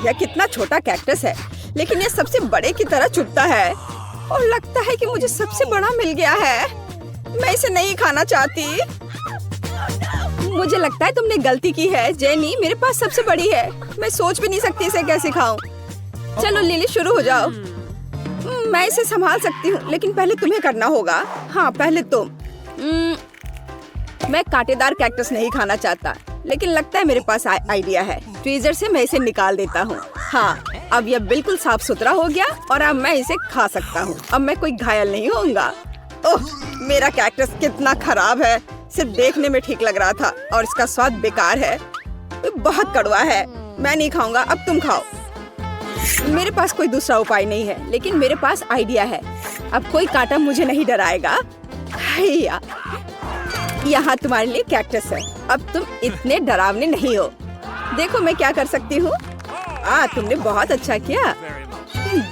यह कितना छोटा कैक्टस है, लेकिन यह सबसे बड़े की तरह चुभता है और लगता है कि मुझे सबसे बड़ा मिल गया है। मैं इसे नहीं खाना चाहती। मुझे लगता है तुमने गलती की है जेनी, मेरे पास सबसे बड़ी है। मैं सोच भी नहीं सकती इसे कैसे खाऊं। चलो लिली शुरू हो जाओ। मैं इसे संभाल सकती हूँ, लेकिन पहले तुम्हें करना होगा। हाँ पहले तुम। मैं कांटेदार कैक्टस नहीं खाना चाहता, लेकिन लगता है मेरे पास आइडिया है। फ्रीजर से मैं इसे निकाल देता हूँ। हाँ अब यह बिल्कुल साफ सुथरा हो गया और अब मैं इसे खा सकता हूँ। अब मैं कोई घायल नहीं होऊंगा। ओह मेरा कैक्टस कितना खराब है। सिर्फ देखने में ठीक लग रहा था और इसका स्वाद बेकार है। बहुत कड़वा है। मैं नहीं खाऊंगा, अब तुम खाओ। मेरे पास कोई दूसरा उपाय नहीं है, लेकिन मेरे पास आइडिया है। अब कोई कांटा मुझे नहीं डराएगा। यहाँ तुम्हारे लिए कैक्टस है। अब तुम इतने डरावने नहीं हो। देखो मैं क्या कर सकती हूँ। तुमने बहुत अच्छा किया।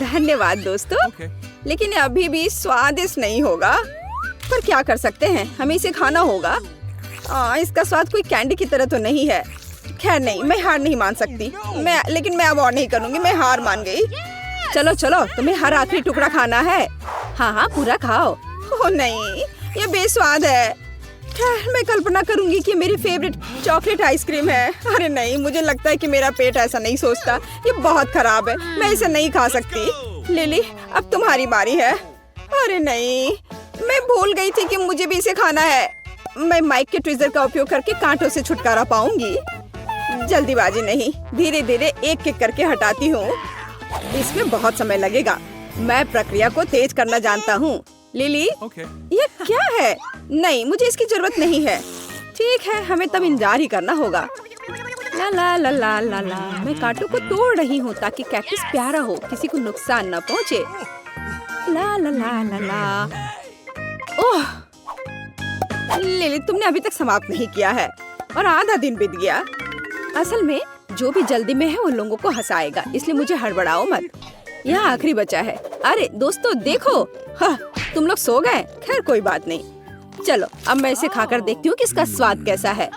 धन्यवाद दोस्तों। लेकिन अभी भी स्वादिष्ट नहीं होगा, पर क्या कर सकते हैं, हमें इसे खाना होगा। इसका स्वाद कोई कैंडी की तरह तो नहीं है। खैर नहीं, मैं हार नहीं मान सकती। लेकिन मैं अब और नहीं करूँगी। मैं हार मान गई। चलो चलो, तुम्हें हर आखिरी टुकड़ा खाना है। हाँ हाँ पूरा खाओ। ओह नहीं, ये बेस्वाद है। खैर मैं कल्पना करूंगी कि मेरी फेवरेट चॉकलेट आइसक्रीम है। अरे नहीं, मुझे लगता है कि मेरा पेट ऐसा नहीं सोचता। ये बहुत खराब है, मैं इसे नहीं खा सकती। लिली अब तुम्हारी बारी है। अरे नहीं, मैं भूल गई थी कि मुझे भी इसे खाना है। मैं माइक के ट्विज़र का उपयोग करके कांटों से छुटकारा पाऊंगी। जल्दीबाजी नहीं, धीरे धीरे एक एक करके हटाती हूँ। इसमें बहुत समय लगेगा। मैं प्रक्रिया को तेज करना जानता हूँ। लिली ये क्या है? नहीं, मुझे इसकी जरूरत नहीं है। ठीक है, हमें तब इंतजार ही करना होगा। ला ला ला ला ला ला। मैं कांटों को तोड़ रही हूँ ताकि कैक्टस प्यारा हो, किसी को नुकसान न पहुँचे। ला ला ला ला ला। ओह लिली, तुमने अभी तक समाप्त नहीं किया है और आधा दिन बीत गया। असल में जो भी जल्दी में है वो लोगों को हंसाएगा, इसलिए मुझे हड़बड़ाओ मत। यह आखिरी बचा है। अरे दोस्तों देखो, हाँ, तुम लोग सो गए। खैर कोई बात नहीं। चलो अब मैं इसे खाकर देखती हूँ कि इसका स्वाद कैसा है।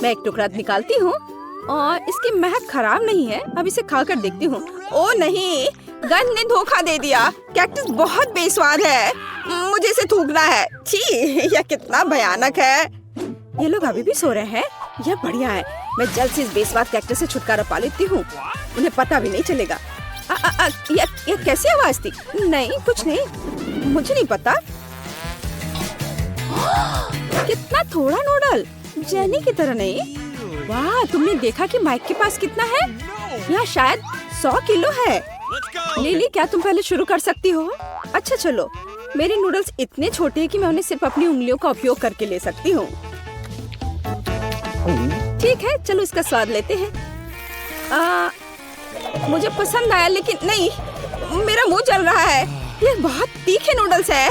मैं एक टुकड़ा निकालती हूँ और इसकी महक खराब नहीं है। अब इसे खाकर देखती हूँ। ओ नहीं, गंध ने धोखा दे दिया। कैक्टस बहुत बेस्वाद है। मुझे इसे थूकना है। छी, यह कितना भयानक है। ये लोग अभी भी सो रहे हैं। यह बढ़िया है। मैं जल्द से इस बेस्वाद कैक्टस से छुटकारा पा लेती हूँ। उन्हें पता भी नहीं चलेगा। ये कैसी आवाज थी? नहीं कुछ नहीं, मुझे नहीं पता। कितना थोड़ा नूडल, जेनी की तरह नहीं। वाह, तुमने देखा कि माइक के पास कितना है? यहाँ शायद 100 किलो है। लिली क्या तुम पहले शुरू कर सकती हो? अच्छा चलो, मेरे नूडल्स इतने छोटे हैं कि मैं उन्हें सिर्फ अपनी उंगलियों का उपयोग करके ले सकती हूँ। ठीक है, चलो इसका स्वाद लेते हैं। मुझे पसंद आया, लेकिन नहीं, मेरा मुंह जल रहा है। ये बहुत तीखे नूडल्स है।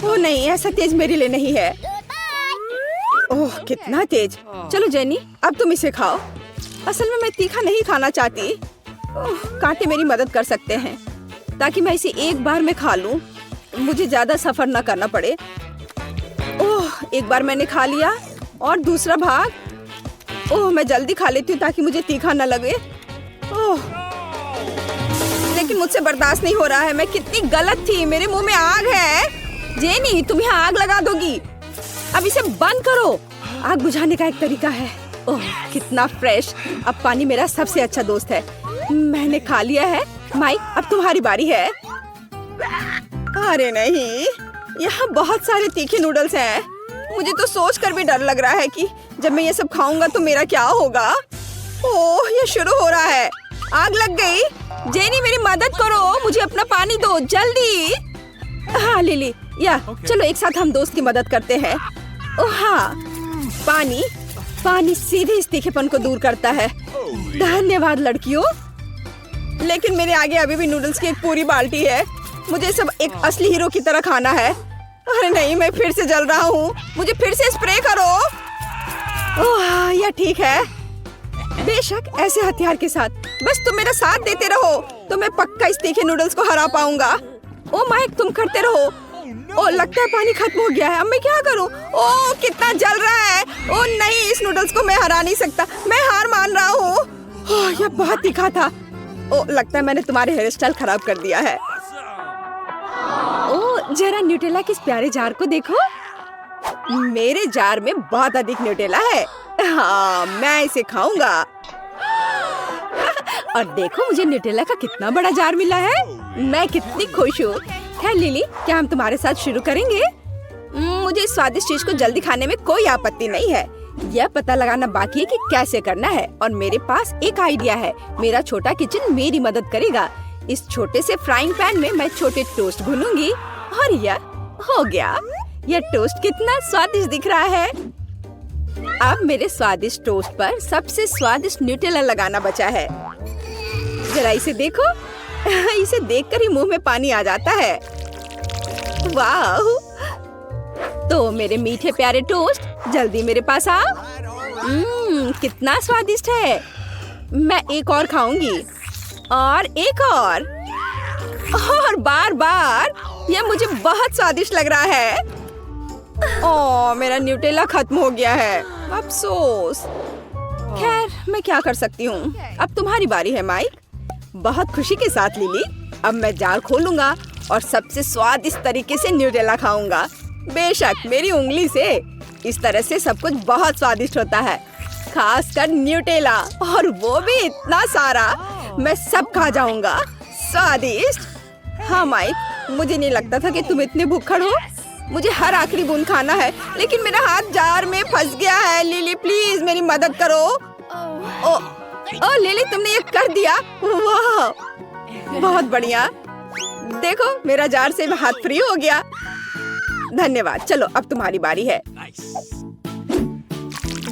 ओह नहीं, ऐसा तेज मेरे लिए नहीं है। ओह कितना तेज। चलो जेनी, अब तुम इसे खाओ। असल में मैं तीखा नहीं खाना चाहती। ओह, कांटे मेरी मदद कर सकते हैं ताकि मैं इसे एक बार में खा लूं। मुझे ज्यादा सफर न करना पड़े। ओह, एक बार मैंने खा लिया और दूसरा भाग। ओह, मैं जल्दी खा लेती हूँ ताकि मुझे तीखा न लगे। ओह, लेकिन मुझसे बर्दाश्त नहीं हो रहा है। मैं कितनी गलत थी। मेरे मुंह में आग है। जेनी, तुम यहाँ आग लगा दोगी। अब इसे बंद करो। आग बुझाने का एक तरीका है। ओह कितना फ्रेश। अब पानी मेरा सबसे अच्छा दोस्त है। मैंने खा लिया है। माइक, अब तुम्हारी बारी है। अरे नहीं, यहाँ बहुत सारे तीखे नूडल्स हैं। मुझे तो सोच कर भी डर लग रहा है कि जब मैं ये सब खाऊंगा तो मेरा क्या होगा। ओह, ये शुरू हो रहा है। आग लग गई। जेनी मेरी मदद करो, मुझे अपना पानी दो जल्दी। हाँ लिली, चलो एक साथ हम दोस्त की मदद करते हैं। ओह हाँ, पानी सीधे इस तीखेपन को दूर करता है। धन्यवाद लड़कियों। लेकिन मेरे आगे अभी भी नूडल्स की एक पूरी बाल्टी है। मुझे सब एक असली हीरो की तरह खाना है। अरे नहीं, मैं फिर से जल रहा हूँ। मुझे फिर से स्प्रे करो। ओह यह ठीक है। बेशक ऐसे हथियार के साथ बस तुम मेरा साथ देते रहो तो मैं पक्का इस तीखे नूडल्स को हरा पाऊंगा। ओ माइक, तुम करते रहो। ओ लगता है पानी खत्म हो गया है। अब मैं क्या करूं? ओ कितना जल रहा है। ओ नहीं, इस नूडल्स को मैं हरा नहीं सकता। मैं हार मान रहा हूँ। यह बहुत तीखा था। ओ, लगता है मैंने तुम्हारे हेयर स्टाइल खराब कर दिया है। ओ, जरा न्यूटेला के इस प्यारे जार को देखो। मेरे जार में बहुत अधिक न्यूटेला है। हाँ, मैं इसे खाऊंगा। और देखो मुझे न्यूटेला का कितना बड़ा जार मिला है। मैं कितनी खुश हूँ। खैर लिली, क्या हम तुम्हारे साथ शुरू करेंगे? मुझे इस स्वादिष्ट चीज को जल्दी खाने में कोई आपत्ति नहीं है। यह पता लगाना बाकी है कि कैसे करना है, और मेरे पास एक आइडिया है। मेरा छोटा किचन मेरी मदद करेगा। इस छोटे से फ्राइंग पैन में मैं छोटे टोस्ट भूनूंगी और यह हो गया। यह टोस्ट कितना स्वादिष्ट दिख रहा है। अब मेरे स्वादिष्ट टोस्ट पर सबसे स्वादिष्ट न्यूटेला लगाना बचा है। जरा इसे देखो। इसे देखकर ही मुंह में पानी आ जाता है। वाह! तो मेरे मीठे प्यारे टोस्ट, जल्दी मेरे पास आओ। कितना स्वादिष्ट है। मैं एक और खाऊंगी, और एक और बार बार। यह मुझे बहुत स्वादिष्ट लग रहा है। ओह, मेरा न्यूटेला खत्म हो गया है। अफसोस। खैर, मैं क्या कर सकती हूँ। अब तुम्हारी बारी है माइक। बहुत खुशी के साथ लिली। अब मैं जार खोलूंगा और सबसे स्वादिष्ट तरीके से न्यूटेला खाऊंगा। बेशक मेरी उंगली से। इस तरह से सब कुछ बहुत स्वादिष्ट होता है, खासकर न्यूटेला, और वो भी इतना सारा। मैं सब खा जाऊंगा। स्वादिष्ट। हाँ माइक, मुझे नहीं लगता था कि तुम इतने भूखड़ हो। मुझे हर आखिरी बूंद खाना है, लेकिन मेरा हाथ जार में फंस गया है। लिली प्लीज मेरी मदद करो। ओ लिली, तुमने ये कर दिया। वाह, बहुत बढ़िया। देखो मेरा जार से हाथ फ्री हो गया। धन्यवाद। चलो अब तुम्हारी बारी है।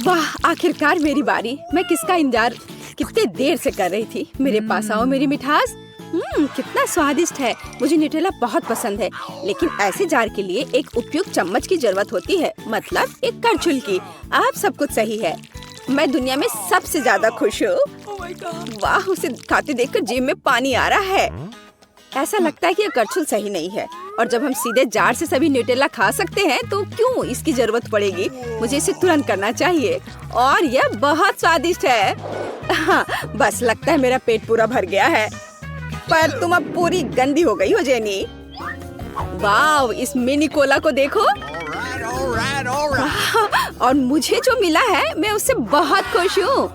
वाह, आखिरकार मेरी बारी। मैं किसका इंतजार कितने देर से कर रही थी। मेरे पास आओ मेरी मिठास। कितना स्वादिष्ट है। मुझे न्यूटेला बहुत पसंद है, लेकिन ऐसे जार के लिए एक उपयुक्त चम्मच की जरूरत होती है, मतलब एक करछुल की। आप सब कुछ सही है। मैं दुनिया में सबसे ज्यादा खुश हूँ। वाह, उसे खाते देखकर जीभ में पानी आ रहा है। ऐसा लगता है कि यह करछुल सही नहीं है, और जब हम सीधे जार से सभी न्यूटेला खा सकते हैं तो क्यों इसकी जरूरत पड़ेगी। मुझे इसे तुरंत करना चाहिए, और यह बहुत स्वादिष्ट है। हाँ, बस लगता है मेरा पेट पूरा भर गया है। पर तुम अब पूरी गंदी हो गई हो जेनी। वाह, इस मिनी कोला को देखो। और मुझे जो मिला है मैं उससे बहुत खुश हूँ।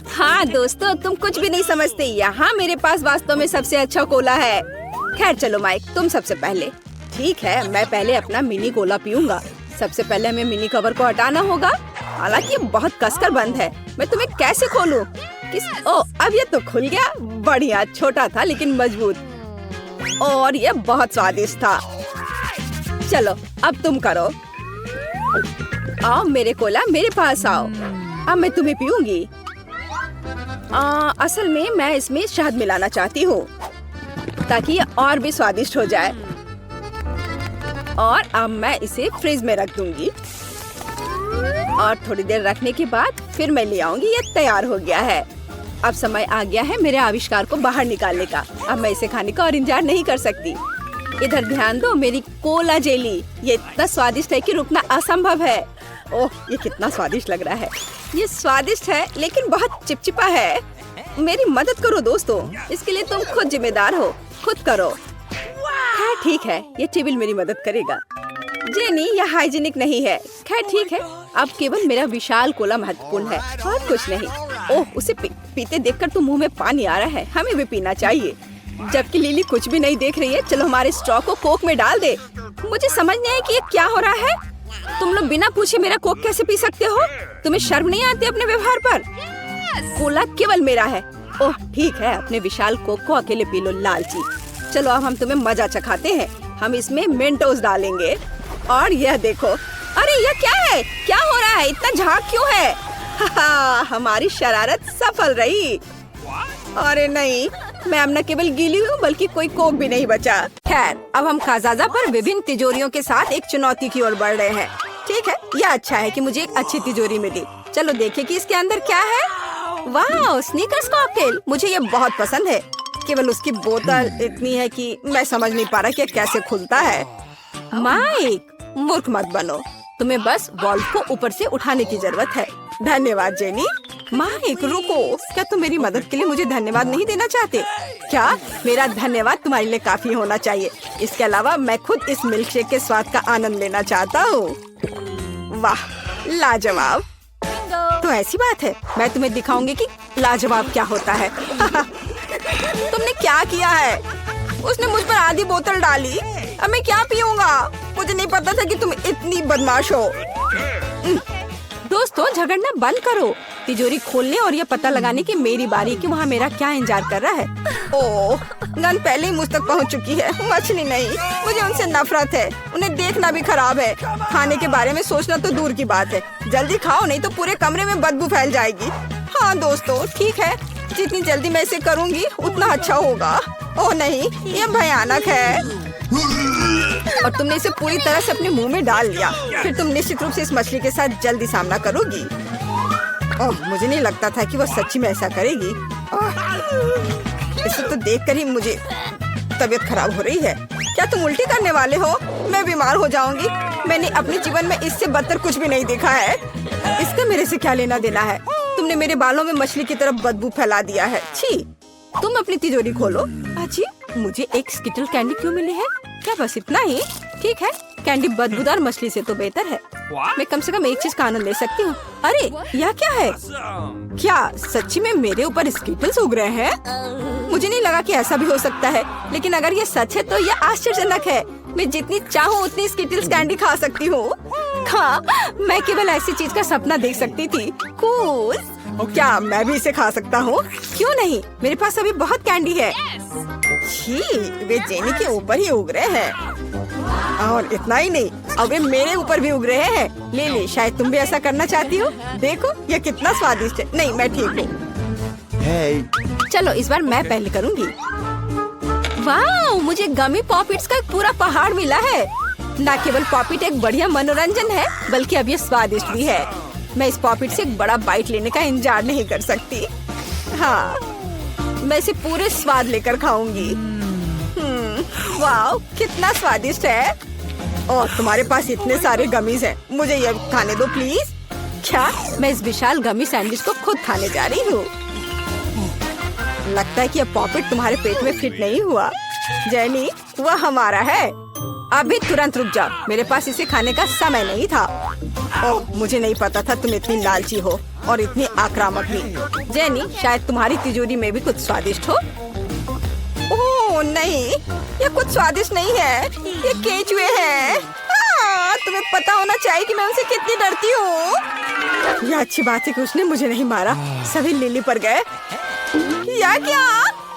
हाँ दोस्तों, तुम कुछ भी नहीं समझते। यहाँ मेरे पास वास्तव में सबसे अच्छा कोला है। खैर चलो माइक, तुम सबसे पहले। ठीक है, मैं पहले अपना मिनी कोला पीऊंगा। सबसे पहले हमें मिनी कवर को हटाना होगा। हालांकि ये बहुत कसकर बंद है। मैं तुम्हें कैसे खोलूं? अब ये तो खुल गया। बढ़िया, छोटा था लेकिन मजबूत, और ये बहुत स्वादिष्ट था। चलो अब तुम करो। आओ मेरे कोला, मेरे पास आओ। अब मैं तुम्हें पीऊंगी। असल में मैं इसमें शहद मिलाना चाहती हूँ, ताकि ये और भी स्वादिष्ट हो जाए। और अब मैं इसे फ्रिज में रख दूंगी, और थोड़ी देर रखने के बाद फिर मैं ले आऊंगी। ये तैयार हो गया है। अब समय आ गया है मेरे आविष्कार को बाहर निकालने का। अब मैं इसे खाने का और इंतजार नहीं कर सकती। इधर ध्यान दो, मेरी कोला जेली। ये इतना स्वादिष्ट है कि रुकना असंभव है। ओह, ये कितना स्वादिष्ट लग रहा है। ये स्वादिष्ट है लेकिन बहुत चिपचिपा है। मेरी मदद करो दोस्तों, इसके लिए तुम खुद जिम्मेदार हो। खुद करो। हाँ ठीक है, ये टेबल मेरी मदद करेगा। जेनी, यह हाइजीनिक नहीं है। खैर ठीक है, अब केवल मेरा विशाल कोला महत्वपूर्ण है और कुछ नहीं। ओह, उसे पीते देखकर तो मुंह में पानी आ रहा है। हमें भी पीना चाहिए। जबकि लिली कुछ भी नहीं देख रही है। चलो हमारे स्ट्रॉ को कोक में डाल दे। मुझे समझ नहीं है कि ये क्या हो रहा है। तुम लोग बिना पूछे मेरा कोक कैसे पी सकते हो? तुम्हें शर्म नहीं आती अपने व्यवहार पर? कोला केवल मेरा है। ओह ठीक है, अपने विशाल कोक को अकेले पी लो लालची। चलो अब हम तुम्हें मजा चखाते हैं। हम इसमें मेंटोस डालेंगे, और यह देखो। अरे यह क्या है? क्या हो रहा है? इतना झाग क्यों है? हमारी शरारत सफल रही। अरे नहीं, मैं अब न केवल गीली हूँ बल्कि कोई कोक भी नहीं बचा। खैर, अब हम खाजाजा पर विभिन्न तिजोरियों के साथ एक चुनौती की ओर बढ़ रहे हैं। ठीक है, यह अच्छा है कि मुझे एक अच्छी तिजोरी मिली। चलो देखें कि इसके अंदर क्या है। वाह, स्नीकर्स कॉकटेल। मुझे ये बहुत पसंद है। केवल उसकी बोतल इतनी है कि मैं समझ नहीं पा रहा कि कैसे खुलता है। माइक, मूर्ख मत बनो। तुम्हें बस वॉल्व को ऊपर से उठाने की जरूरत है। धन्यवाद जेनी। माइक रुको, क्या तुम मेरी मदद के लिए मुझे धन्यवाद नहीं देना चाहते? क्या मेरा धन्यवाद तुम्हारे लिए काफी होना चाहिए। इसके अलावा मैं खुद इस मिल्क शेक के स्वाद का आनंद लेना चाहता हूँ। वाह, लाजवाब। तो ऐसी बात है, मैं तुम्हें दिखाऊंगी कि लाजवाब क्या होता है। तुमने क्या किया है? उसने मुझ पर आधी बोतल डाली। अब मैं क्या पीऊंगा? मुझे नहीं पता था कि तुम इतनी बदमाश हो। दोस्तों, झगड़ना बंद करो। तिजोरी खोलने और ये पता लगाने की मेरी बारी कि वहाँ मेरा क्या इंतजार कर रहा है। ओह, गन पहले ही मुझ तक पहुँच चुकी है। मछली नहीं, मुझे उनसे नफरत है। उन्हें देखना भी खराब है। खाने के बारे में सोचना तो दूर की बात है। जल्दी खाओ, नहीं तो पूरे कमरे में बदबू फैल जाएगी। हाँ दोस्तों, ठीक है, जितनी जल्दी मैं इसे करूँगी उतना अच्छा होगा। ओह नहीं, ये भयानक है। और तुमने इसे पूरी तरह से अपने मुंह में डाल लिया। फिर तुम निश्चित रूप से इस मछली के साथ जल्दी सामना करोगी। ओह, मुझे नहीं लगता था कि वो सच्ची में ऐसा करेगी। इसे तो देखकर ही मुझे तबीयत खराब हो रही है। क्या तुम उल्टी करने वाले हो? मैं बीमार हो जाऊंगी। मैंने अपने जीवन में इससे बदतर कुछ भी नहीं देखा है। इसका मेरे से क्या लेना देना है? तुमने मेरे बालों में मछली की तरफ बदबू फैला दिया है। छी! तुम अपनी तिजोरी खोलो। अजी, मुझे एक स्किटल कैंडी क्यों मिली है? क्या बस इतना ही? ठीक है, कैंडी बदबूदार मछली से तो बेहतर है। मैं कम से कम एक चीज का आनंद ले सकती हूँ। अरे, यह क्या है? क्या सच्ची में मेरे ऊपर स्किटल्स उग रहे हैं? मुझे नहीं लगा कि ऐसा भी हो सकता है, लेकिन अगर ये सच है तो यह आश्चर्यजनक है। मैं जितनी चाहूँ उतनी स्किटल्स कैंडी खा सकती हूँ। हाँ, मैं केवल ऐसी चीज का सपना देख सकती थी। कूल। क्या मैं भी इसे खा सकता हूँ? क्यों नहीं, मेरे पास अभी बहुत कैंडी है। छी, वे जेनी के ऊपर ही उग रहे हैं। और इतना ही नहीं, अब वे मेरे ऊपर भी उग रहे हैं। ले ले, शायद तुम भी ऐसा करना चाहती हो। देखो यह कितना स्वादिष्ट है। नहीं, मैं ठीक हूँ। चलो इस बार मैं पहले करूँगी। वाह, मुझे गमी पॉपिट्स का एक पूरा पहाड़ मिला है। न केवल पॉपिट एक बढ़िया मनोरंजन है, बल्कि अब ये स्वादिष्ट भी है। मैं इस पॉपिट से एक बड़ा बाइट लेने का इंतजार नहीं कर सकती। हाँ, मैं इसे पूरे स्वाद लेकर खाऊंगी। वाह, कितना स्वादिष्ट है। और तुम्हारे पास इतने सारे गमीज हैं, मुझे ये खाने दो प्लीज। क्या मैं इस विशाल गमी सैंडविच को खुद खाने जा रही हूँ? लगता है कि यह पॉपिट तुम्हारे पेट में फिट नहीं हुआ। जेनी, वह हमारा है। अभी तुरंत रुक जाओ, मेरे पास इसे खाने का समय नहीं था। ओह, मुझे नहीं पता था तुम इतनी लालची हो और इतनी आक्रामक भी। जेनी, शायद तुम्हारी तिजोरी में भी कुछ स्वादिष्ट हो। ओह नहीं, ये कुछ स्वादिष्ट नहीं है, ये केचुए हैं। तुम्हें पता होना चाहिए कि मैं उनसे कितनी डरती हूँ। यह अच्छी बात है कि उसने मुझे नहीं मारा। सभी लिली पर गए। या क्या?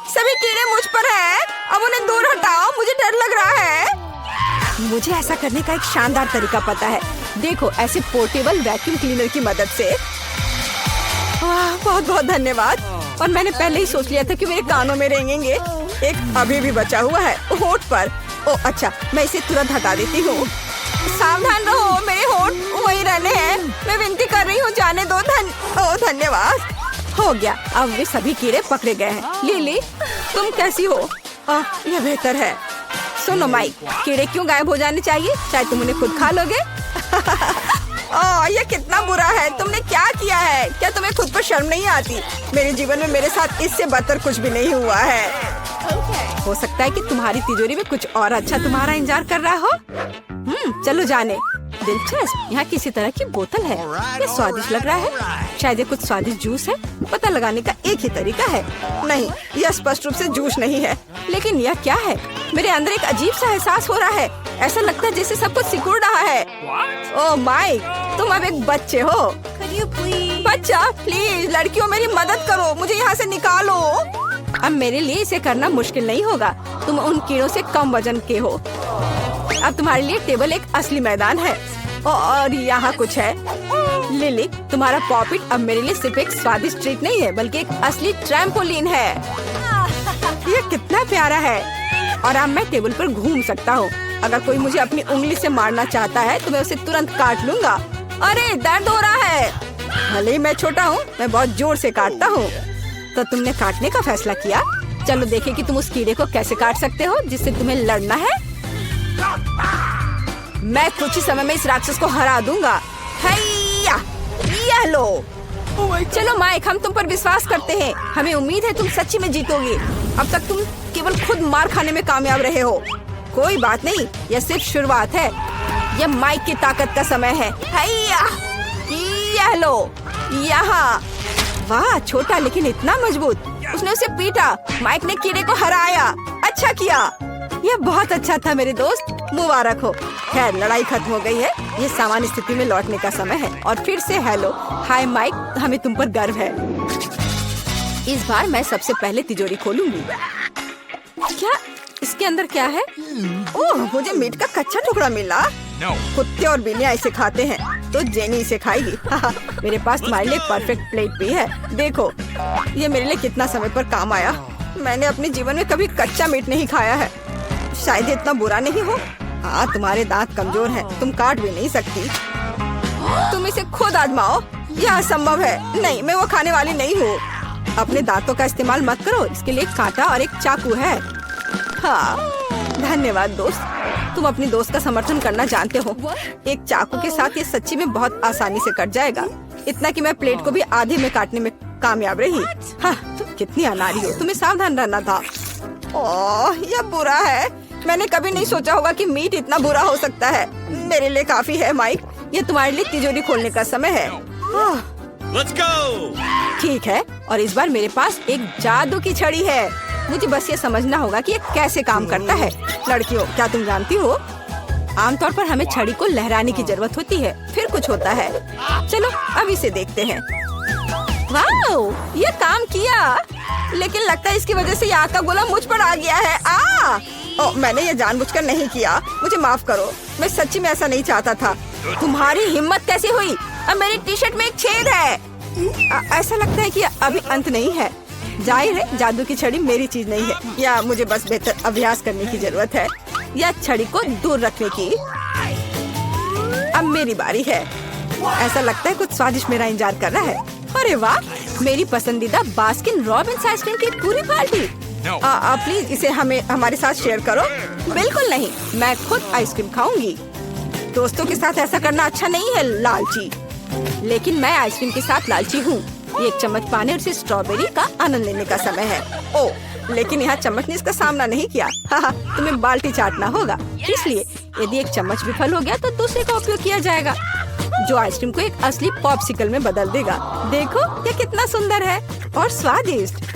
सभी कीड़े मुझ पर हैं। अब उन्हें दूर हटाओ, मुझे डर लग रहा है। मुझे ऐसा करने का एक शानदार तरीका पता है। देखो, ऐसे पोर्टेबल वैक्यूम क्लीनर की मदद से। बहुत बहुत धन्यवाद। और मैंने पहले ही सोच लिया था कि मेरे कानों में रेंगेंगे। एक अभी भी बचा हुआ है होठ पर। ओह अच्छा, मैं इसे तुरंत हटा देती हूँ। सावधान रहो, मेरे होठ वही रहने हैं। मैं विनती कर रही हूँ, जाने दो। धन्यवाद। हो गया, अब वे सभी कीड़े पकड़े गए हैं। लिली, तुम कैसी हो? यह बेहतर है। सुनो माइक, कीड़े क्यों गायब हो जाने चाहिए? शायद तुम उन्हें खुद खा लोगे। ये कितना बुरा है। तुमने क्या किया है? क्या तुम्हें खुद पर शर्म नहीं आती? मेरे जीवन में मेरे साथ इससे बदतर कुछ भी नहीं हुआ है। हो सकता है कि तुम्हारी तिजोरी में कुछ और अच्छा तुम्हारा इंतजार कर रहा हो। चलो जाने। दिलचस्प, यहाँ किसी तरह की बोतल है। ये स्वादिष्ट लग रहा है। शायद ये कुछ स्वादिष्ट जूस है। पता लगाने का एक ही तरीका है। नहीं, यह स्पष्ट रूप से जूस नहीं है। लेकिन यह क्या है? मेरे अंदर एक अजीब सा एहसास हो रहा है। ऐसा लगता है जैसे सब कुछ सिकुड़ रहा है। ओह माइक, तुम अब एक बच्चे हो। बच्चा, प्लीज लड़कियों मेरी मदद करो, मुझे यहाँ से निकालो। अब मेरे लिए इसे करना मुश्किल नहीं होगा। तुम उन कीड़ों से कम वजन के हो। अब तुम्हारे लिए टेबल एक असली मैदान है। और यहाँ कुछ है। लिली, तुम्हारा पॉपिट अब मेरे लिए सिर्फ एक स्वादिष्ट ट्रीट नहीं है, बल्कि एक असली ट्रैम्पोलिन है। ये कितना प्यारा है। और अब मैं टेबल पर घूम सकता हूँ। अगर कोई मुझे अपनी उंगली से मारना चाहता है तो मैं उसे तुरंत काट लूंगा। अरे दर्द हो रहा है। भले ही मैं छोटा हूँ, मैं बहुत जोर से काटता हूँ। तो तुमने काटने का फैसला किया। चलो देखें कि तुम उस कीड़े को कैसे काट सकते हो जिससे तुम्हें लड़ना है। मैं कुछ ही समय में इस राक्षस को हरा दूंगा। हैया! यह लो। चलो माइक, हम तुम पर विश्वास करते हैं। हमें उम्मीद है तुम सच्ची में जीतोगे। अब तक तुम केवल खुद मार खाने में कामयाब रहे हो। कोई बात नहीं, यह सिर्फ शुरुआत है। यह माइक की ताकत का समय है। हैया, यह लो, यहाँ। वाह, छोटा लेकिन इतना मजबूत। उसने उसे पीटा। माइक ने कीड़े को हराया। अच्छा किया। यह बहुत अच्छा था मेरे दोस्त, मुबारक हो। खैर, लड़ाई खत्म हो गई है। ये सामान्य स्थिति में लौटने का समय है। और फिर से हेलो, हाय माइक, हमें तुम पर गर्व है। इस बार मैं सबसे पहले तिजोरी खोलूंगी। क्या इसके अंदर क्या है? ओह, मुझे मीट का कच्चा टुकड़ा मिला। कुत्ते और बिल्लियाँ इसे खाते हैं, तो जेनी इसे खाएगी। मेरे पास तुम्हारे लिए परफेक्ट प्लेट भी है। देखो, ये मेरे लिए कितना समय पर काम आया। मैंने अपने जीवन में कभी कच्चा मीट नहीं खाया है। शायद ये इतना बुरा नहीं हो। हाँ, तुम्हारे दांत कमजोर हैं, तुम काट भी नहीं सकती। तुम इसे खुद आजमाओ। यह असंभव है। नहीं, मैं वो खाने वाली नहीं हूँ। अपने दांतों का इस्तेमाल मत करो। इसके लिए एक कांटा और एक चाकू है। हाँ, धन्यवाद दोस्त। तुम अपनी दोस्त का समर्थन करना जानते हो। एक चाकू के साथ ये सच्ची में बहुत आसानी से कट जाएगा। इतना कि मैं प्लेट को भी आधे में काटने में कामयाब रही। हाँ, तुम कितनी अनाड़ी हो। तुम्हें सावधान रहना था। ओह, यह बुरा है। मैंने कभी नहीं सोचा होगा कि मीट इतना बुरा हो सकता है। मेरे लिए काफी है माइक। ये तुम्हारे लिए तिजोरी खोलने का समय है। Let's go! ठीक है, और इस बार मेरे पास एक जादू की छड़ी है। मुझे बस ये समझना होगा कि ये कैसे काम करता है। लड़कियों, क्या तुम जानती हो, आमतौर पर हमें छड़ी को लहराने की जरूरत होती है, फिर कुछ होता है। चलो अब इसे देखते हैं। वाह, ये काम किया। लेकिन लगता है इसकी वजह से ये आग का गोला मुझ पर आ गया है। ओह, मैंने ये जानबूझकर नहीं किया। मुझे माफ करो। मैं सच्ची में ऐसा नहीं चाहता था। तुम्हारी हिम्मत कैसे हुई? अब मेरी टी शर्ट में एक छेद है। ऐसा लगता है कि अभी अंत नहीं है। जाहिर है, जादू की छड़ी मेरी चीज नहीं है। या मुझे बस बेहतर अभ्यास करने की जरूरत है, या छड़ी को दूर रखने की। अब मेरी बारी है। ऐसा लगता है कुछ स्वादिष्ट मेरा इंतजार कर रहा है। अरे वाह, मेरी पसंदीदा बास्किन रॉबिन्स आइसक्रीम की पूरी पार्टी। प्लीज इसे हमारे साथ शेयर करो। बिल्कुल नहीं, मैं खुद आइसक्रीम खाऊंगी। दोस्तों के साथ ऐसा करना अच्छा नहीं है, लालची। लेकिन मैं आइसक्रीम के साथ लालची हूँ। ये एक चम्मच पाने और इसे स्ट्रॉबेरी का आनंद लेने का समय है। ओह, लेकिन यहाँ चम्मच ने इसका सामना नहीं किया। तुम्हें बाल्टी चाटना होगा। इसलिए यदि एक चम्मच विफल हो गया तो दूसरे का उपयोग किया जाएगा, जो आइसक्रीम को एक असली पॉप्सिकल में बदल देगा। देखो, ये कितना सुंदर है और स्वादिष्ट।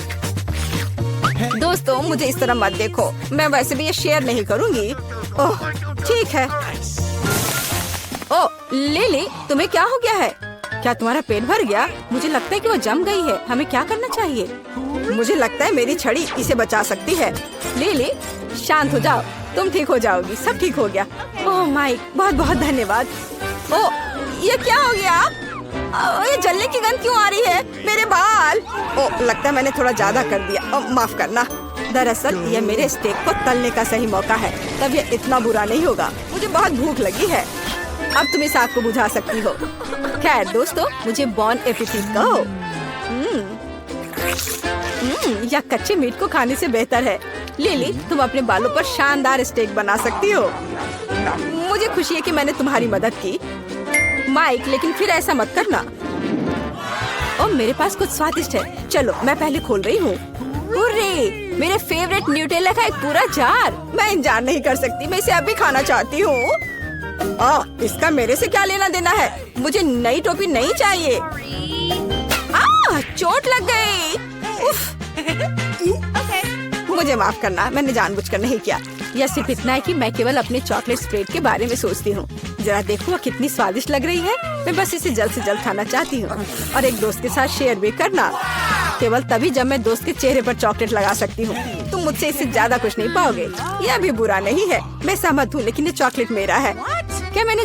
दोस्तों, मुझे इस तरह मत देखो। मैं वैसे भी ये शेयर नहीं करूँगी। ओह, ठीक है। ओह, लिली, तुम्हें क्या हो गया है? क्या तुम्हारा पेट भर गया? मुझे लगता है कि वो जम गई है। हमें क्या करना चाहिए? मुझे लगता है मेरी छड़ी इसे बचा सकती है। लिली, शांत हो जाओ, तुम ठीक हो जाओगी। सब ठीक हो गया। ओह माइक, बहुत बहुत धन्यवाद। ओह, ये क्या हो गया? ये जलने की गंध क्यों आ रही है? मेरे बाल। ओह, लगता है मैंने थोड़ा ज्यादा कर दिया। माफ करना। दरअसल ये मेरे स्टेक को तलने का सही मौका है, तब ये इतना बुरा नहीं होगा। मुझे बहुत भूख लगी है। अब तुम इस आग को बुझा सकती हो। खैर दोस्तों, मुझे बॉन एपेटिट कहो। या कच्चे मीट को खाने से बेहतर है। लिली, तुम अपने बालों पर शानदार स्टेक बना सकती हो। मुझे खुशी है कि मैंने तुम्हारी मदद की, माइक, लेकिन फिर ऐसा मत करना। और मेरे पास कुछ स्वादिष्ट है। चलो, मैं पहले खोल रही हूँ। मेरे फेवरेट न्यूटेला का एक पूरा जार। मैं इंतजार नहीं कर सकती। मैं इसे अभी खाना चाहती हूँ। इसका मेरे से क्या लेना देना है? मुझे नई टोपी नहीं चाहिए। चोट लग गई। मुझे माफ करना, मैंने जानबूझकर नहीं किया। यह सिर्फ इतना है कि मैं केवल अपने चॉकलेट स्प्रेड के बारे में सोचती हूँ। जरा देखो, वो कितनी स्वादिष्ट लग रही है। मैं बस इसे जल्द से जल्द खाना चाहती हूँ और एक दोस्त के साथ शेयर भी करना। केवल तभी जब मैं दोस्त के चेहरे पर चॉकलेट लगा सकती हूँ। तुम मुझसे इससे ज्यादा कुछ नहीं पाओगे। यह भी बुरा नहीं है, मैं सहमत हूँ, लेकिन ये चॉकलेट मेरा है। क्या मैंने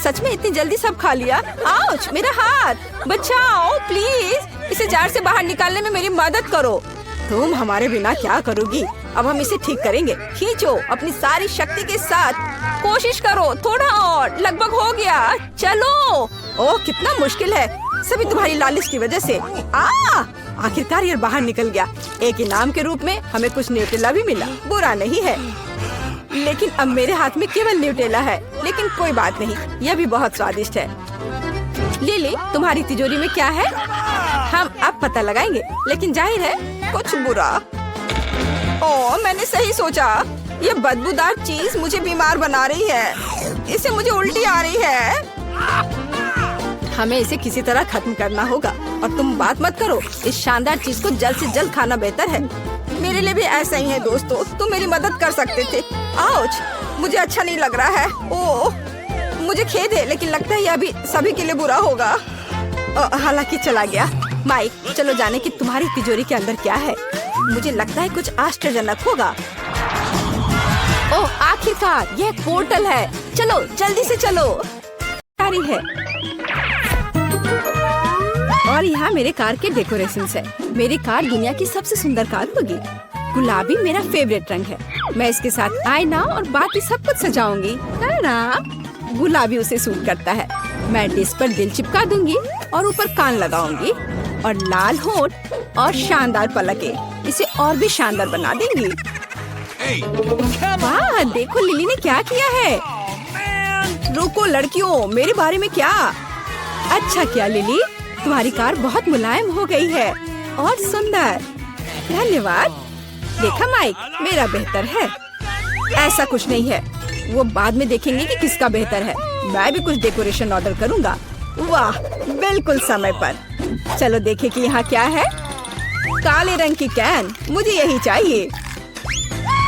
सच में इतनी जल्दी सब खा लिया? आउच, मेरा हाथ बचाओ प्लीज। इसे जार से बाहर निकालने में मेरी मदद करो। तुम हमारे बिना क्या करोगी? अब हम इसे ठीक करेंगे। खींचो अपनी सारी शक्ति के साथ। कोशिश करो, थोड़ा और। लगभग हो गया। चलो। ओह, कितना मुश्किल है। सभी तुम्हारी लालिश की वजह से। आखिरकार ये बाहर निकल गया। एक इनाम के रूप में हमें कुछ न्यूटेला भी मिला। बुरा नहीं है, लेकिन अब मेरे हाथ में केवल न्यूटेला है। लेकिन कोई बात नहीं, यह भी बहुत स्वादिष्ट है। लिली, तुम्हारी तिजोरी में क्या है? हम अब पता लगाएंगे, लेकिन जाहिर है कुछ बुरा। ओह, मैंने सही सोचा। ये बदबूदार चीज मुझे बीमार बना रही है। इससे मुझे उल्टी आ रही है। हमें इसे किसी तरह खत्म करना होगा। और तुम बात मत करो, इस शानदार चीज को जल्द से जल्द खाना बेहतर है। मेरे लिए भी ऐसा ही है दोस्तों, तुम मेरी मदद कर सकते थे। आउच, मुझे अच्छा नहीं लग रहा है। ओह, मुझे खेद है, लेकिन लगता है ये अभी सभी के लिए बुरा होगा। हालांकि चला गया। माइक, चलो जाने कि तुम्हारी तिजोरी के अंदर क्या है। मुझे लगता है कुछ आश्चर्यजनक होगा। ओह, आखिरकार यह पोर्टल है। चलो जल्दी से चलो। है और यहाँ मेरे कार के डेकोरेशंस है। मेरी कार दुनिया की सबसे सुंदर कार होगी। गुलाबी मेरा फेवरेट रंग है। मैं इसके साथ आईना और बाकी सब कुछ सजाऊंगी। गुलाबी उसे सूट करता है। मैं डिस्क पर दिल चिपका दूंगी और ऊपर कान लगाऊंगी और लाल होंठ और शानदार पलके इसे और भी शानदार बना देंगी। वाह, देखो लिली ने क्या किया है। रुको लड़कियों, मेरे बारे में क्या? अच्छा किया लिली, तुम्हारी कार बहुत मुलायम हो गई है और सुंदर। धन्यवाद। देखा माइक, मेरा बेहतर है। ऐसा कुछ नहीं है, वो बाद में देखेंगे कि किसका बेहतर है। मैं भी कुछ डेकोरेशन ऑर्डर करूंगा। वाह, बिल्कुल समय पर। चलो देखें कि यहाँ क्या है। काले रंग की कैन, मुझे यही चाहिए।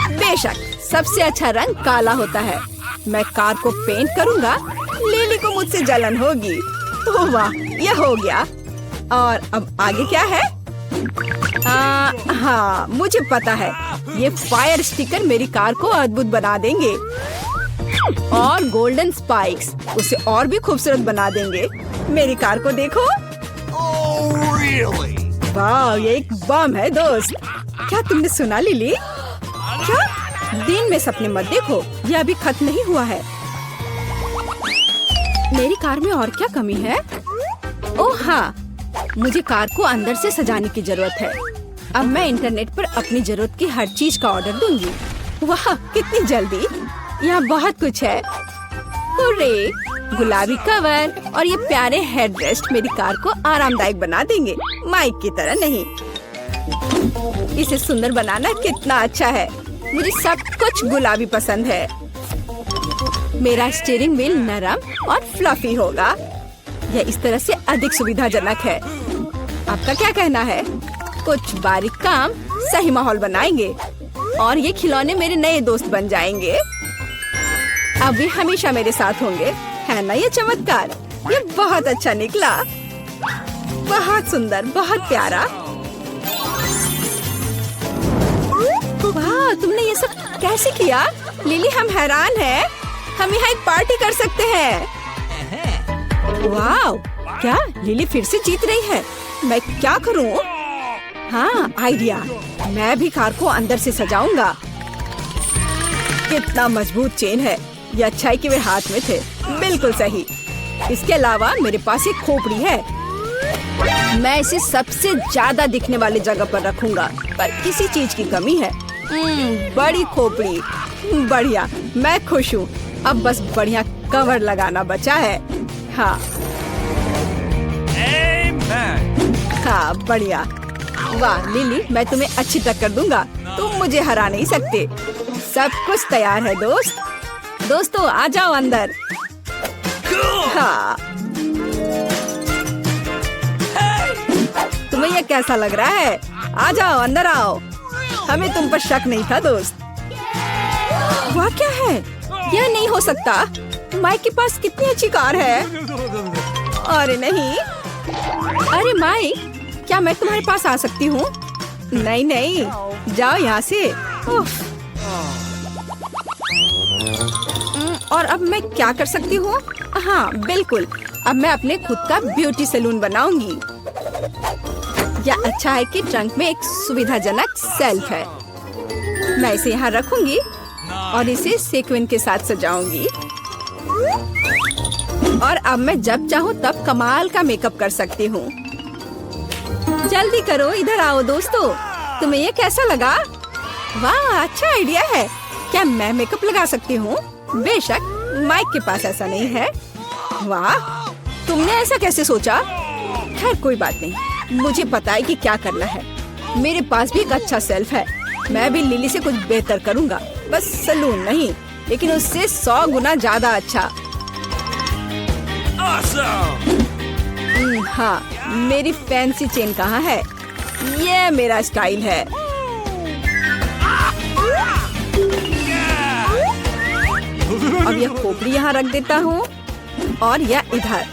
बेशक, सबसे अच्छा रंग काला होता है। मैं कार को पेंट करूंगा। लिली को मुझसे जलन होगी। ओह वाह, ये हो गया। और अब आगे क्या है? हाँ, मुझे पता है। ये फायर स्टिकर मेरी कार को अद्भुत बना देंगे और गोल्डन स्पाइक्स उसे और भी खूबसूरत बना देंगे। मेरी कार को देखो। वाह, ये एक बम है दोस्त। क्या तुमने सुना लिली? क्या? दिन में सपने मत देखो, यह अभी खत्म नहीं हुआ है। मेरी कार में और क्या कमी है? ओह हाँ, मुझे कार को अंदर से सजाने की जरूरत है। अब मैं इंटरनेट पर अपनी जरूरत की हर चीज का ऑर्डर दूंगी। वाह, कितनी जल्दी। यहाँ बहुत कुछ है। हुर्रे, गुलाबी कवर और ये प्यारे हेडरेस्ट मेरी कार को आरामदायक बना देंगे, माइक की तरह नहीं। इसे सुंदर बनाना कितना अच्छा है। मुझे सब कुछ गुलाबी पसंद है। मेरा स्टीयरिंग व्हील नरम और फ्लफी होगा। यह इस तरह से अधिक सुविधाजनक है। आपका क्या कहना है? कुछ बारीक काम सही माहौल बनाएंगे और ये खिलौने मेरे नए दोस्त बन जाएंगे। अब वे हमेशा मेरे साथ होंगे, है ना? ये चमत्कार, ये बहुत अच्छा निकला। बहुत सुंदर, बहुत प्यारा। वाह, तुमने ये सब कैसे किया? लिली, हम हैरान हैं। हम यहाँ एक पार्टी कर सकते हैं। वाह, क्या लिली फिर से जीत रही है? मैं क्या करूँ? हाँ, आइडिया। मैं भी कार को अंदर से सजाऊंगा। कितना मजबूत चेन है। ये अच्छा है कि वे हाथ में थे। बिल्कुल सही। इसके अलावा मेरे पास एक खोपड़ी है। मैं इसे सबसे ज्यादा दिखने वाली जगह पर रखूंगा, पर किसी चीज की कमी है। बड़ी खोपड़ी, बढ़िया। मैं खुश हूँ। अब बस बढ़िया कवर लगाना बचा है। हाँ हाँ, बढ़िया। वाह लिली, मैं तुम्हें अच्छी टक्कर दूंगा। तुम मुझे हरा नहीं सकते। सब कुछ तैयार है दोस्त। दोस्तों, आ जाओ अंदर। हाँ, तुम्हें यह कैसा लग रहा है? आ जाओ, अंदर आओ। हमें तुम पर शक नहीं था दोस्त। वह क्या है? यह नहीं हो सकता। माइक के पास कितनी अच्छी कार है। अरे नहीं। अरे माइक, क्या मैं तुम्हारे पास आ सकती हूँ? नहीं नहीं, जाओ यहाँ से। और अब मैं क्या कर सकती हूँ? हाँ बिल्कुल, अब मैं अपने खुद का ब्यूटी सैलून बनाऊंगी। या अच्छा है कि ट्रंक में एक सुविधाजनक सेल्फ है। मैं इसे यहाँ रखूंगी और इसे सेक्वेन के साथ सजाऊंगी। और अब मैं जब चाहूँ तब कमाल का मेकअप कर सकती हूँ। जल्दी करो, इधर आओ दोस्तों। तुम्हें ये कैसा लगा? वाह, अच्छा आइडिया है। क्या मैं मेकअप लगा सकती हूँ? बेशक, माइक के पास ऐसा नहीं है। वाह, तुमने ऐसा कैसे सोचा? खैर कोई बात नहीं, मुझे पता है कि क्या करना है। मेरे पास भी एक अच्छा सेल्फ है। मैं भी लिली से कुछ बेहतर करूँगा। बस सलून नहीं, लेकिन उससे 100 गुना ज्यादा अच्छा। हाँ, मेरी फैंसी चेन कहाँ है? ये मेरा स्टाइल है। अब यह खोपड़ी यहाँ रख देता हूँ और यह इधर।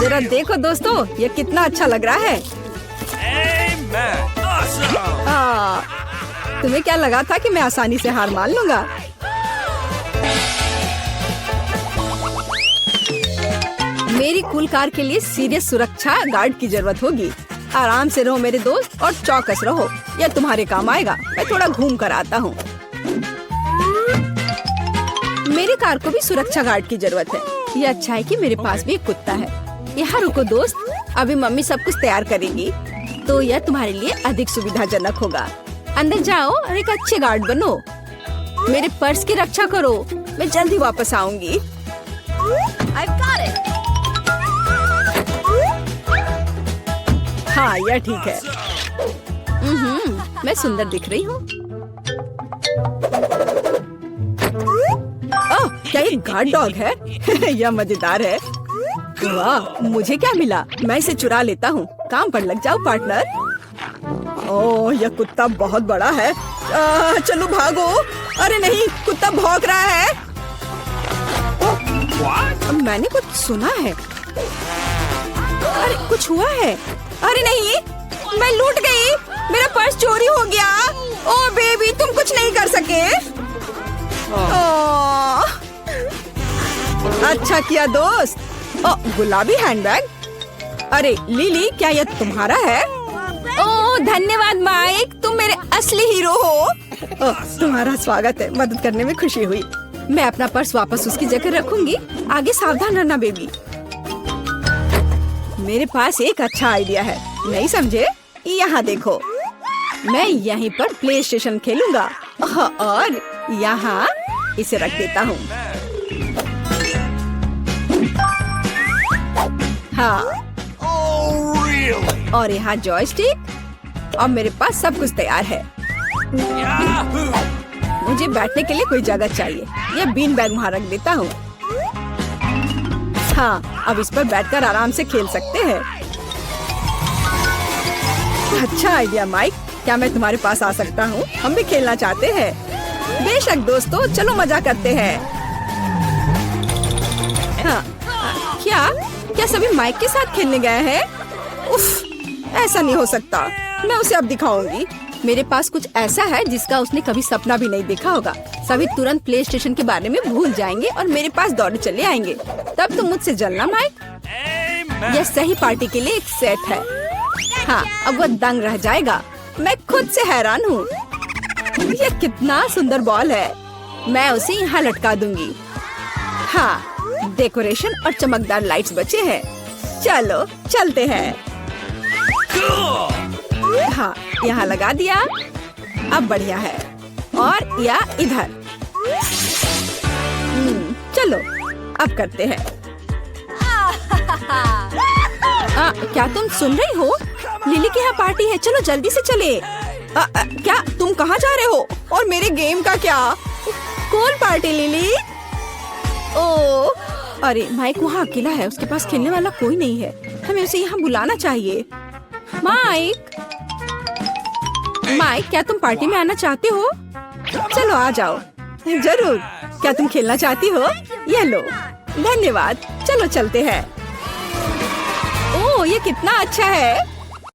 जरा देखो दोस्तों, ये कितना अच्छा लग रहा है। तुम्हें क्या लगा था कि मैं आसानी से हार मान लूंगा? मेरी कूल कार के लिए सीरियस सुरक्षा गार्ड की जरूरत होगी। आराम से रहो मेरे दोस्त और चौकस रहो, यह तुम्हारे काम आएगा। मैं थोड़ा घूम कर आता हूँ। मेरी कार को भी सुरक्षा गार्ड की जरूरत है। यह अच्छा है कि मेरे पास भी एक कुत्ता है। यहाँ रुको दोस्त, अभी मम्मी सब कुछ तैयार करेगी, तो यह तुम्हारे लिए अधिक सुविधाजनक होगा। अंदर जाओ और एक अच्छे गार्ड बनो। मेरे पर्स की रक्षा करो, मैं जल्दी वापस आऊंगी। हाँ, यह ठीक है। मैं सुंदर दिख रही हूँ। ओह, क्या ये गार्ड डॉग है? यह मजेदार है। वाह, मुझे क्या मिला? मैं इसे चुरा लेता हूँ। काम पर लग जाओ पार्टनर। ओह, यह कुत्ता बहुत बड़ा है। चलो भागो। अरे नहीं, कुत्ता भौंक रहा है। मैंने कुछ सुना है। अरे कुछ हुआ है। अरे नहीं, मैं लूट गई। मेरा पर्स चोरी हो गया। ओह बेबी, तुम कुछ नहीं कर सके। अच्छा किया दोस्त। गुलाबी हैंडबैग। अरे लिली, क्या यह तुम्हारा है? ओह धन्यवाद माइक, तुम मेरे असली हीरो हो। तुम्हारा स्वागत है, मदद करने में खुशी हुई। मैं अपना पर्स वापस उसकी जगह रखूंगी। आगे सावधान रहना बेबी। मेरे पास एक अच्छा आइडिया है, नहीं समझे? यहाँ देखो, मैं यहीं पर प्ले स्टेशन खेलूंगा और यहाँ इसे रख देता हूँ। हाँ, और यहाँ जॉयस्टिक। और मेरे पास सब कुछ तैयार है। मुझे बैठने के लिए कोई जगह चाहिए। यह बीन बैग वहाँ रख देता हूँ। हाँ, अब इस पर बैठकर आराम से खेल सकते हैं। अच्छा आइडिया माइक, क्या मैं तुम्हारे पास आ सकता हूँ? हम भी खेलना चाहते हैं। बेशक दोस्तों, चलो मजा करते हैं। हाँ, क्या सभी माइक के साथ खेलने गए हैं? उफ, ऐसा नहीं हो सकता। मैं उसे अब दिखाऊंगी। मेरे पास कुछ ऐसा है जिसका उसने कभी सपना भी नहीं देखा होगा। सभी तुरंत प्ले स्टेशन के बारे में भूल जाएंगे और मेरे पास दौड़ चले आएंगे। तब तुम मुझसे जलना माइक। यह सही पार्टी के लिए एक सेट है। हाँ, अब वह दंग रह जाएगा। मैं खुद से हैरान हूँ। यह कितना सुंदर बॉल है। मैं उसे यहाँ लटका दूंगी। हाँ, डेकोरेशन और चमकदार लाइट्स बचे हैं। चलो चलते हैं। हाँ, यहाँ लगा दिया। अब बढ़िया है। और या इधर। चलो अब करते हैं। क्या तुम सुन रही हो? लिली की यहाँ पार्टी है, चलो जल्दी से चले। क्या तुम कहाँ जा रहे हो? और मेरे गेम का क्या? कौन पार्टी लिली? ओह, अरे माइक वहाँ अकेला है, उसके पास खेलने वाला कोई नहीं है। हमें उसे यहाँ बुलाना चाहिए। माइक, क्या तुम पार्टी में आना चाहते हो? चलो आ जाओ। जरूर। क्या तुम खेलना चाहती हो? ये लो। धन्यवाद। चलो चलते हैं। ओह, ये कितना अच्छा है।